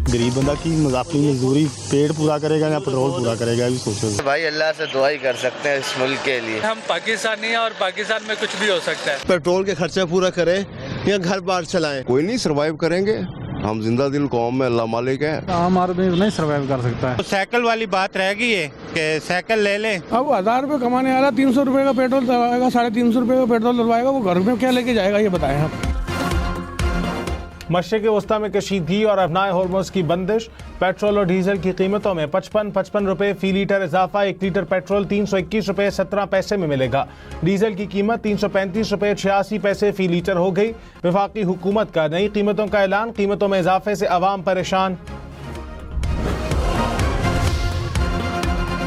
गरीब बंदा की अपनी मजदूरी पेट पूरा करेगा या पेट्रोल पूरा करेगा, अभी सोचो। भाई अल्लाह से दुआ ही कर सकते हैं इस मुल्क के लिए। हम पाकिस्तानी हैं और पाकिस्तान में कुछ भी हो सकता है। पेट्रोल के खर्चा पूरा करें या घर बार चलाएं, कोई नहीं सर्वाइव करेंगे। हम जिंदा दिल कौम में, अल्लाह मालिक है। आम आदमी नहीं सर्वाइव कर सकता है। तो साइकिल वाली बात रह गई है कि साइकिल ले लें। अब 1000 रुपये कमाने वाला 300 रुपये का पेट्रोल डलवाएगा, 350 रुपये का पेट्रोल डलवाएगा, वो घर में क्या लेके जाएगा ये बताएं आप। मशरिक़ वस्ता में कशीदगी और अबनाए होर्मुज़ की बंदिश। पेट्रोल और डीजल की कीमतों में 55 रुपये फी लीटर इजाफा। 1 लीटर पेट्रोल 321 रुपये 17 पैसे में मिलेगा। डीजल की कीमत 335 रुपये 86 पैसे फी लीटर हो गई। वफाकी हुकूमत का नई कीमतों का ऐलान। कीमतों में इजाफे से अवाम परेशान।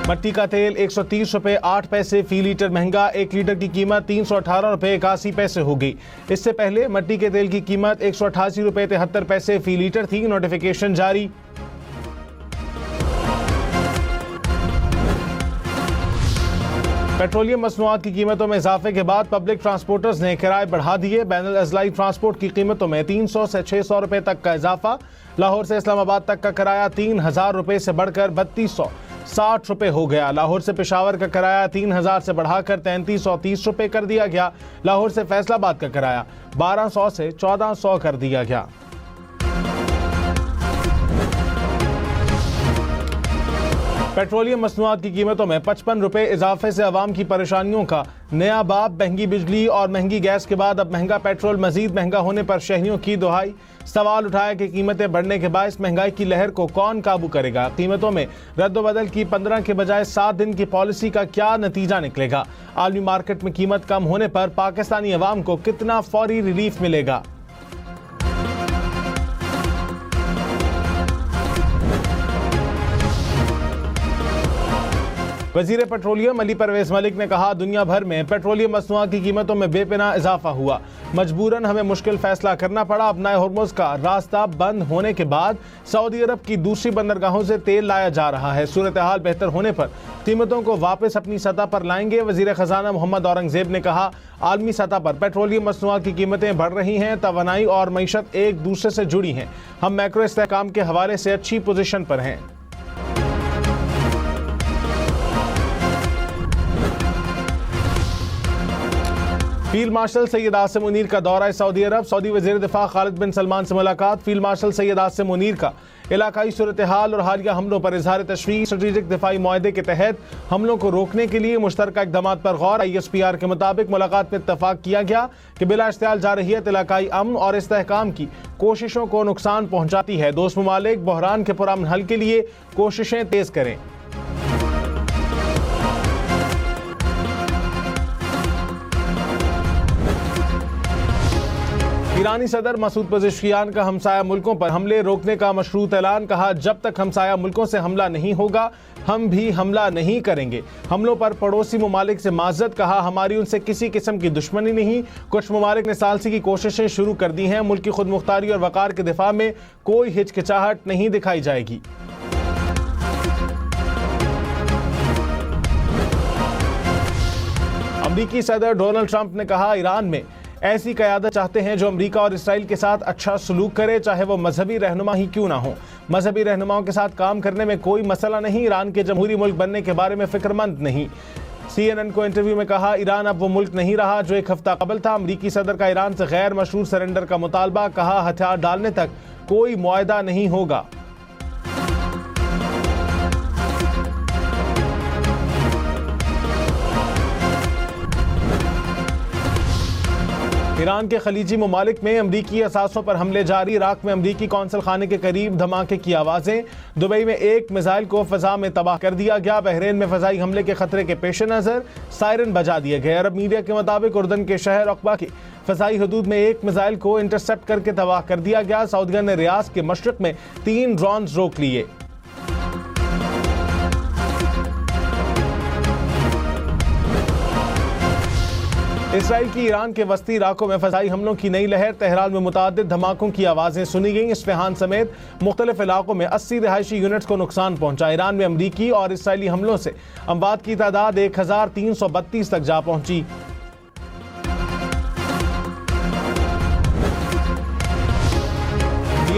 मट्टी का तेल 130 रुपये 8 पैसे फी लीटर महंगा। 1 लीटर की कीमत 318 रुपये 81 पैसे हो गई। इससे पहले मट्टी के तेल की कीमत 188 रुपये 73 पैसे फी लीटर थी। नोटिफिकेशन जारी। पेट्रोलियम मसनूआत की कीमतों में इजाफे के बाद पब्लिक ट्रांसपोर्टर्स ने किराए बढ़ा दिए। बैनुल अज़लाई ट्रांसपोर्ट की कीमतों में 300 से 600 रुपये तक का इजाफा। लाहौर से इस्लामाबाद तक का किराया 3000 रुपये से बढ़कर 3260 रुपये हो गया। लाहौर से पेशावर का किराया 3000 से बढ़ाकर 3330 रुपये कर दिया गया। लाहौर से फैसलाबाद का किराया 1200 से 1400 कर दिया गया। पेट्रोलियम मसनूआत की कीमतों में 55 रुपये इजाफे से अवाम की परेशानियों का नया बाब। महंगी बिजली और महंगी गैस के बाद अब महंगा पेट्रोल। मजीद महंगा होने पर शहरियों की दुहाई। सवाल उठाया कि कीमतें बढ़ने के बायस महंगाई की लहर को कौन काबू करेगा। कीमतों में रद्दोबदल की 15 के बजाय 7 दिन की पॉलिसी का क्या नतीजा निकलेगा। आलमी मार्केट में कीमत कम होने पर पाकिस्तानी अवाम को कितना फौरी रिलीफ मिलेगा। वजीर पेट्रोलियम अली परवेज मलिक ने कहा, दुनिया भर में पेट्रोलियम मसनूआत की कीमतों में बेपनाह इजाफा हुआ। मजबूरन हमें मुश्किल फैसला करना पड़ा। अपनाए होर्मुज़ का रास्ता बंद होने के बाद सऊदी अरब की दूसरी बंदरगाहों से तेल लाया जा रहा है। सूरत हाल बेहतर होने पर कीमतों को वापस अपनी सतह पर लाएंगे। वजीर खजाना मोहम्मद औरंगजेब ने कहा, आलमी सतह पर पेट्रोलियम मसनूआत की कीमतें बढ़ रही हैं। तवानाई और मईशत एक दूसरे से जुड़ी हैं। हम मैक्रो इस्तेहकाम के हवाले से अच्छी पोजीशन पर हैं। फील्ड मार्शल सैयद आसिम मुनीर का दौरा सऊदी अरब। सऊदी वज़ीर दिफा खालिद बिन सलमान से मुलाकात। फील्ड मार्शल सैयद आसिम मुनीर का इलाकाई सूरत हाल और हालिया हमलों पर इजहार तशवीश। स्ट्रेटेजिक दिफाई मुआहदे के तहत हमलों को रोकने के लिए मुश्तरका इक़दाम पर गौर। ISPR के मुताबिक मुलाकात में इत्तफाक किया गया कि बिला इश्तियाल जारहियत इलाकाई अमन और इस्तेहकाम की कोशिशों को नुकसान पहुँचाती है। दोस्त मुमालिक बहरान के पुरअमन हल के लिए कोशिशें तेज करें। ईरानी सदर मसूद पज़ेश्कियान का हमसाया मुल्कों पर हमले रोकने का मशरूत ऐलान। कहा, जब तक हमसाया मुल्कों से हमला नहीं होगा हम भी हमला नहीं करेंगे। हमलों पर पड़ोसी ममालिक से माज़रत। कहा, हमारी उनसे किसी किस्म की दुश्मनी नहीं। कुछ ममालिक ने सालसी की कोशिशें शुरू कर दी हैं। मुल्क की खुद मुख्तारी और वक़ार के दिफा में कोई हिचकिचाहट नहीं दिखाई जाएगी। अमरीकी सदर डोनाल्ड ट्रंप ने कहा, ईरान में ऐसी क़यादत चाहते हैं जो अमेरिका और इसराइल के साथ अच्छा सलूक करे, चाहे वो मजहबी रहनुमा ही क्यों ना हो। मजहबी रहनुमाओं के साथ काम करने में कोई मसला नहीं। ईरान के जमहूरी मुल्क बनने के बारे में फिक्रमंद नहीं। CNN को इंटरव्यू में कहा, ईरान अब वो मुल्क नहीं रहा जो एक हफ्ता कबल था। अमरीकी सदर का ईरान से गैर मशरूत सरेंडर का मुतालबा। कहा, हथियार डालने तक कोई मुआहदा नहीं होगा। ईरान के खलीजी ममालिक में अमरीकी असासों पर हमले जारी। इराक में अमरीकी कौंसल खाने के करीब धमाके की आवाज़ें। दुबई में एक मिसाइल को फ़ज़ा में तबाह कर दिया गया। बहरीन में फ़ज़ाई हमले के खतरे के पेश नज़र सायरन बजा दिए गए। अरब मीडिया के मुताबिक उर्दन के शहर अक़बा की फ़ज़ाई हदूद में एक मिसाइल को इंटरसेप्ट करके तबाह कर दिया गया। सऊदिया ने रियाज के मशरक़ में 3 ड्रोन रोक लिए। इसराइल की ईरान के वस्ती इलाकों में फ़ज़ाई हमलों की नई लहर। तेहरान में मुतादिद धमाकों की आवाज़ें सुनी गईं। इस्फ़हान समेत मुख्तलिफ इलाकों में 80 रिहायशी यूनिट्स को नुकसान पहुंचा। ईरान में अमरीकी और इसराइली हमलों से अमवात की तादाद 1332 तक जा पहुंची।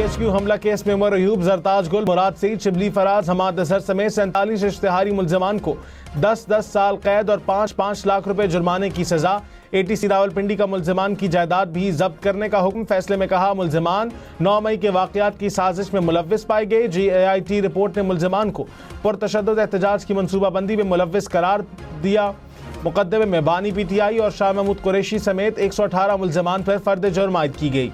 THQ हमला केस में उमर अयूब, जरताज गुल, मुराद सईद, शिबली फराज, हमाद अजहर समेत 47 इश्तिहारी मुल्जिमान को 10-10 साल कैद और 5-5 लाख रुपए जुर्माने की सजा। ATC रावलपिंडी का मुल्जिमान की जायदाद भी जब्त करने का हुक्म। फैसले में कहा मुल्जिमान 9 मई के वाकयात की साजिश में मुलव्विस पाए गए। GAIT रिपोर्ट ने मुल्जिमान को पुरतशद्दुद एहतजाज की मनसूबाबंदी में मुलव्विस करार दिया। मुकदमे में बानी PTI और शाह महमूद कुरैशी समेत 118 मुल्जिमान पर फर्द जुर्म आयद की गई।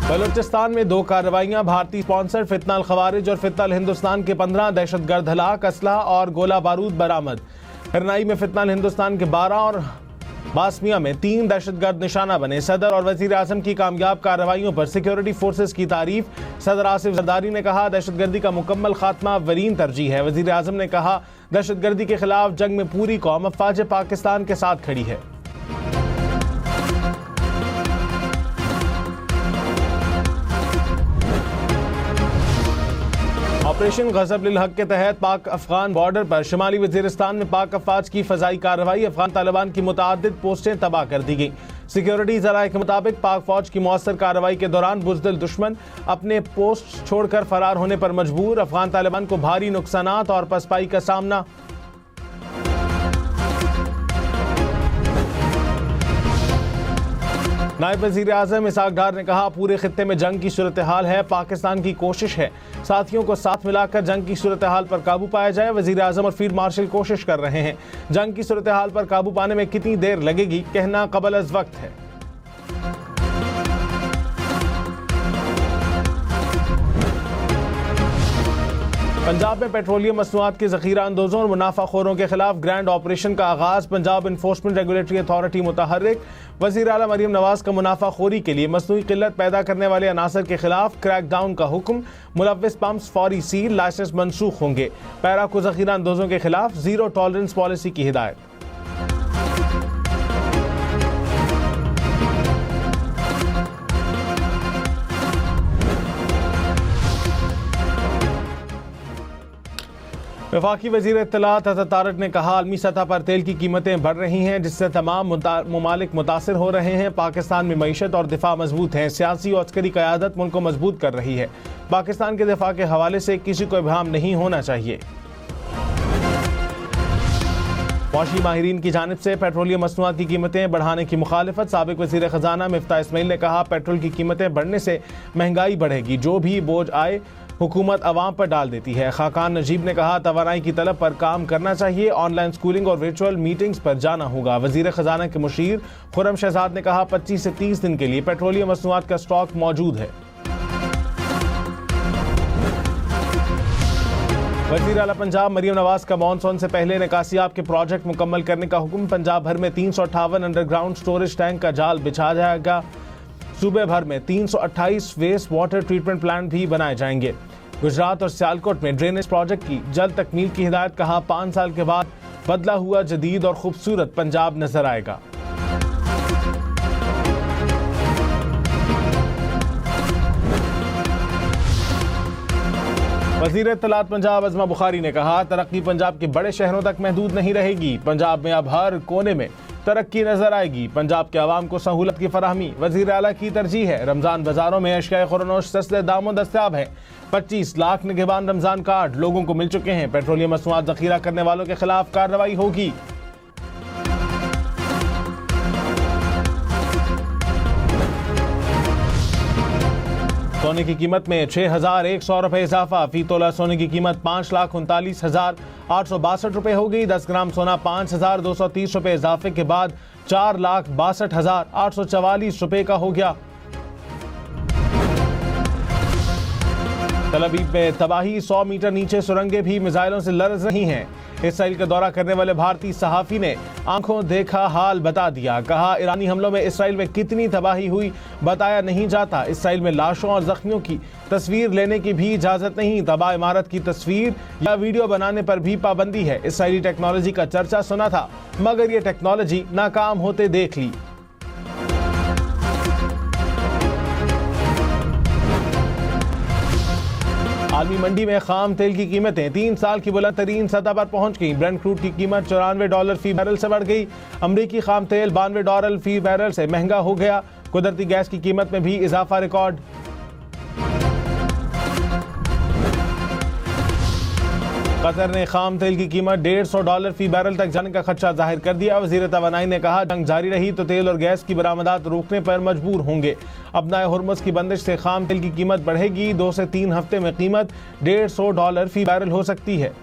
बलूचिस्तान में 2 कार्रवाइयां, भारतीय स्पॉन्सर्ड फितना अल खवारिज और फितना अल हिंदुस्तान के 15 दहशतगर्द हलाक, असलहा और गोला बारूद बरामद। हिरनाई में फितना अल हिंदुस्तान के 12 और बासमिया में 3 दहशतगर्द निशाना बने। सदर और वजीर आजम की कामयाब कार्रवाइयों पर सिक्योरिटी फोर्सेस की तारीफ। सदर आसिफ जरदारी ने कहा दहशतगर्दी का मुकम्मल खात्मा अव्वलीन तरजीह है। वजीर आजम ने कहा दहशतगर्दी के खिलाफ जंग में पूरी कौम अफवाज पाकिस्तान के साथ खड़ी है। ऑपरेशन गजब लिल हक के तहत पाक अफगान बॉर्डर पर शुमाली वजीरिस्तान में पाक अफवाज की फजाई कार्रवाई। अफगान तालिबान की मुतादिद पोस्टें तबाह कर दी गई। सिक्योरिटी जराये के मुताबिक पाक फौज की मौसर कार्रवाई के दौरान बुज़दिल दुश्मन अपने पोस्ट छोड़कर फरार होने पर मजबूर। अफगान तालिबान को भारी नुकसानात और पसपाई का सामना। नायब वजीर आजम इसहाक डार ने कहा पूरे खित्ते में जंग की सूरत हाल है, पाकिस्तान की कोशिश है साथियों को साथ मिलाकर जंग की सूरत हाल पर काबू पाया जाए। वजीर आजम और फील्ड मार्शल कोशिश कर रहे हैं। जंग की सूरत हाल पर काबू पाने में कितनी देर लगेगी कहना कबल अज वक्त है। पंजाब में पेट्रोलियम मसनूआत के जखीरा अंदोजों और मुनाफाखोरों के खिलाफ ग्रैंड ऑपरेशन का आगाज। पंजाब इन्फोर्समेंट रेगुलेटरी अथॉरिटी मुतहर्रिक। वज़ीर आला मरियम नवाज का मुनाफाखोरी के लिए मसनूई किल्लत पैदा करने वाले अनासर के खिलाफ क्रैकडाउन का हुक्म। मुलव्विस पंप्स फौरी सील, लाइसेंस मनसूख होंगे। पैरा को जखीरा अंदोजों के खिलाफ जीरो टॉलरेंस पॉलिसी की हिदायत। वफाकी वज़ीर इत्तलात हज़रत तारक ने कहा आलमी सतह पर तेल की कीमतें बढ़ रही हैं जिससे तमाम ममालिक मुतासिर हो रहे हैं। पाकिस्तान में मईशत और दिफा मजबूत हैं। सियासी और अस्करी क़यादत मुल्क को मजबूत कर रही है। पाकिस्तान के दिफा के हवाले से किसी को इब्हाम नहीं होना चाहिए। मौशी माहिरीन की जानिब से पेट्रोलियम मसनूआत की कीमतें बढ़ाने की मुखालिफत। साबिक वज़ीर ख़जाना मिफ्ताह इस्माइल ने कहा पेट्रोल की कीमतें बढ़ने से महंगाई बढ़ेगी, जो भी बोझ आए हुकूमत अवाम पर डाल देती है। खाकान नजीब ने कहा तवानाई की तलब पर काम करना चाहिए, ऑनलाइन स्कूलिंग और वर्चुअल मीटिंग्स पर जाना होगा। वजीर खजाना के मुशीर खुर्रम शहजाद ने कहा 25 से 30 दिन के लिए पेट्रोलियम मसनूआत का स्टॉक मौजूद है। वज़ीर आला पंजाब मरियम नवाज का मॉनसून से पहले निकासियाब के प्रोजेक्ट मुकम्मल करने का हुक्म। पंजाब भर में 358 अंडरग्राउंड स्टोरेज टैंक का जाल बिछा जाएगा। सूबे भर में 328 वेस्ट वाटर ट्रीटमेंट प्लांट भी बनाए जाएंगे। गुजरात और सियालकोट में ड्रेनेज प्रोजेक्ट की जल्द तकमील की हिदायत। कहा 5 साल के बाद बदला हुआ जदीद और खूबसूरत पंजाब नजर आएगा। वज़ीर इत्तलात पंजाब अज़मा बुखारी ने कहा तरक्की पंजाब के बड़े शहरों तक महदूद नहीं रहेगी। पंजाब में अब हर कोने में तरक्की नजर आएगी। पंजाब के आवाम को सहूलत की फराहमी वज़ीर आला की तरजीह है। रमजान बाजारों में अशिया खुरनोश सस्ते दामों दस्तयाब हैं। 25 लाख निगहबान रमजान कार्ड लोगों को मिल चुके हैं। पेट्रोलियम मसनूआत जखीरा करने वालों के खिलाफ कार्रवाई होगी। सोने की कीमत में 6,100 रुपए इजाफा। फी तोला सोने की कीमत 5,39,862 रुपए हो गई। 10 ग्राम सोना 5,230 रुपए इजाफे के बाद 4,62,844 रुपए का हो गया। तल अवीव में तबाही, 100 मीटर नीचे सुरंगें भी मिसाइलों से लरज़ रही हैं। इसराइल का दौरा करने वाले भारतीय सहाफ़ी ने आंखों देखा हाल बता दिया। कहा ईरानी हमलों में इसराइल में कितनी तबाही हुई बताया नहीं जाता। इसराइल में लाशों और जख्मियों की तस्वीर लेने की भी इजाज़त नहीं। तबाह इमारत की तस्वीर या वीडियो बनाने पर भी पाबंदी है। इसराइली टेक्नोलॉजी का चर्चा सुना था मगर ये टेक्नोलॉजी नाकाम होते देख ली। आलमी मंडी में खाम तेल की कीमतें 3 साल की बुलंद तरीन सतह पर पहुंच गई। ब्रेंट क्रूड की कीमत $94 फी बैरल से बढ़ गई। अमरीकी खाम तेल $92 फी बैरल से महंगा हो गया। कुदरती गैस की कीमत में भी इजाफा रिकॉर्ड। कतर ने खाम तेल की कीमत $150 फी बैरल तक जाने का खदशा जाहिर कर दिया। वजीर तवानाई ने कहा, जंग जारी रही तो तेल और गैस की बरामदात रोकने पर मजबूर होंगे। अपना हुर्मुज़ की बंदिश से खाम तेल की कीमत बढ़ेगी। 2 से 3 हफ्ते में कीमत $150 फी बैरल हो सकती है।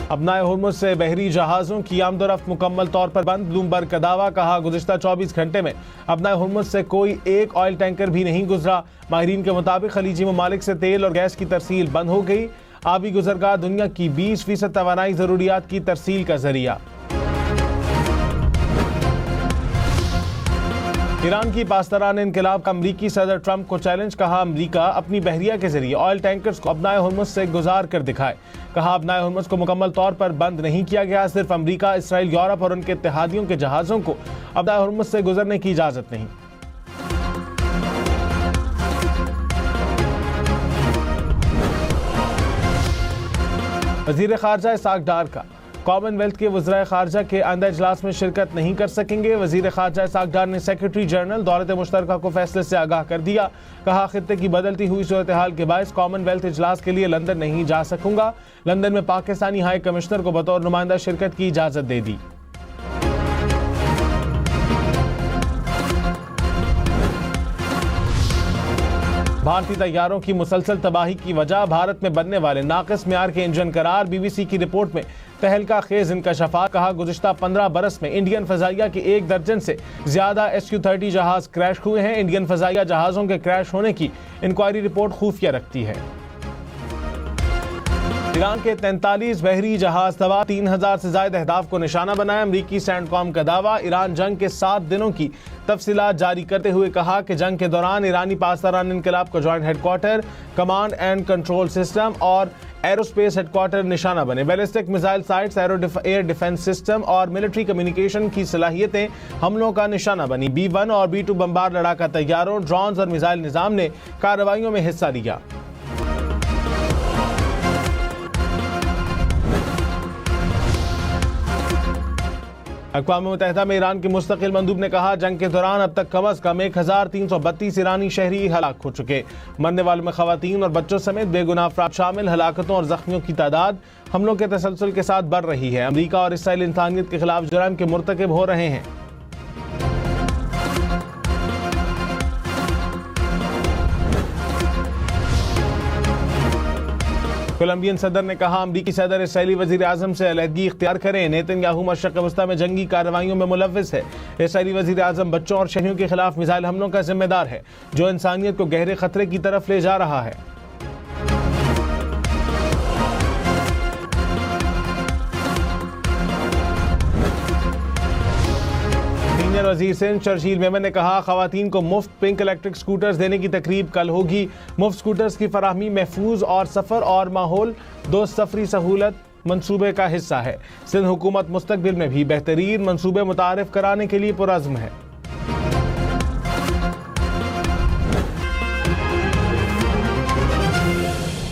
अपना हुर्मुज़ से बहरी जहाज़ों की आमदोरफ्त मुकम्मल तौर पर बंद। ब्लूमबर्ग का दावा। कहा, गुज़िश्ता 24 घंटे में अपना हुर्मुज़ से कोई एक ऑयल टैंकर भी नहीं गुजरा। माहिरीन के मुताबिक खलीजी ममालिक से तेल और गैस की तरसील बंद हो गई। आबी गुज़रगाह दुनिया की 20% तवानाई ज़रूरियात की तरसील का जरिया। ईरान की पासदारान इनकलाब का अमरीकी सदर ट्रंप को चैलेंज। कहा, अमरीका अपनी बहरिया के जरिए ऑयल टैंकर्स को अपना हुर्मुज़ से गुजार कर दिखाए। कहा, अपना हुर्मुज़ को मुकम्मल तौर पर बंद नहीं किया गया। सिर्फ अमरीका, इसराइल, यूरोप और उनके इत्तेहादियों के जहाज़ों को अपना हुर्मुज़ से गुजरने की इजाज़त नहीं। वज़ीर ख़ारजा इसहाक़ डार का कॉमनवेल्थ के वज़राए ख़ारजा के आइंदा इजलास में शिरकत नहीं कर सकेंगे। वज़ीर ख़ारजा इसहाक़ डार ने सेक्रेटरी जनरल दौलत मुश्तरका को फैसले से आगाह कर दिया। कहा, खित्ते की बदलती हुई सूरत हाल के बायस कॉमनवेल्थ इजलास के लिए लंदन नहीं जा सकूंगा। लंदन में पाकिस्तानी हाई कमिश्नर को बतौर नुमाइंदा शिरकत की इजाज़त दे दी। भारतीय तैयारों की मुसलसल तबाही की वजह भारत में बनने वाले नाक़िस मेयार के इंजन करार। BBC की रिपोर्ट में तहलका खेज इंकशाफात। कहा, गुज़िश्ता 15 बरस में इंडियन फ़ज़ाइया के 1 दर्जन से ज़्यादा SU-30 जहाज़ क्रैश हुए हैं। इंडियन फ़ज़ाइया जहाज़ों के क्रैश होने की इंक्वायरी रिपोर्ट खुफिया रखती है। ईरान के 43 बहरी जहाज तबाह। 3000 से ज़ायद अहदाफ को निशाना बनाया। अमरीकी सैंडकॉम का दावा। ईरान जंग के 7 दिनों की तफसीलात जारी करते हुए कहा कि जंग के दौरान ईरानी पासदारान इनकलाब का joint headquarter, command and control system और एरोस्पेस हेडक्वार्टर निशाना बने। Ballistic missile sites, air defence system और मिलिट्री कम्युनिकेशन की सलाहियतें हमलों का निशाना बनी। B-1 और B-2 बम्बार लड़ाका तैयारों, ड्रोन्स और मिसाइल निज़ाम ने कार्रवाइयों में हिस्सा लिया। अक़वाम मुत्तहिदा में ईरान के मुस्तकिल मंदूब ने कहा, जंग के दौरान अब तक कम अज़ कम 1332 ईरानी शहरी हलाक हो चुके। मरने वालों में ख़वातीन और बच्चों समेत बेगुनाह अफराद शामिल। हलाकतों और ज़ख्मियों की तादाद हमलों के तसलसल के साथ बढ़ रही है। अमरीका और इसराइल इंसानियत के खिलाफ जुर्म के मुर्तकिब हो रहे हैं। कोलंबियन सदर ने कहा, अमरीकी सदर इसराइली वज़ीर आज़म से अलहदगी इख्तियार करें। नेतन्याहू मशरिक़ वस्ता में जंगी कार्रवाइयों में मुलव्विस है। इसराइली वज़ीर आज़म बच्चों और शहरियों के खिलाफ मिसाइल हमलों का जिम्मेदार है, जो इंसानियत को गहरे खतरे की तरफ ले जा रहा है। सीनियर वज़ीर सिंध शर्जील मेमन ने कहा, ख़वातीन को मुफ्त पिंक इलेक्ट्रिक स्कूटर्स देने की तकरीब कल होगी। मुफ्त स्कूटर्स की फराहमी महफूज और सफ़र और माहौल दोस्त सफरी सहूलत मंसूबे का हिस्सा है। सिंध हुकूमत मुस्तकबिल में भी बेहतरीन मंसूबे मुतारिफ कराने के लिए पुरज़्म है।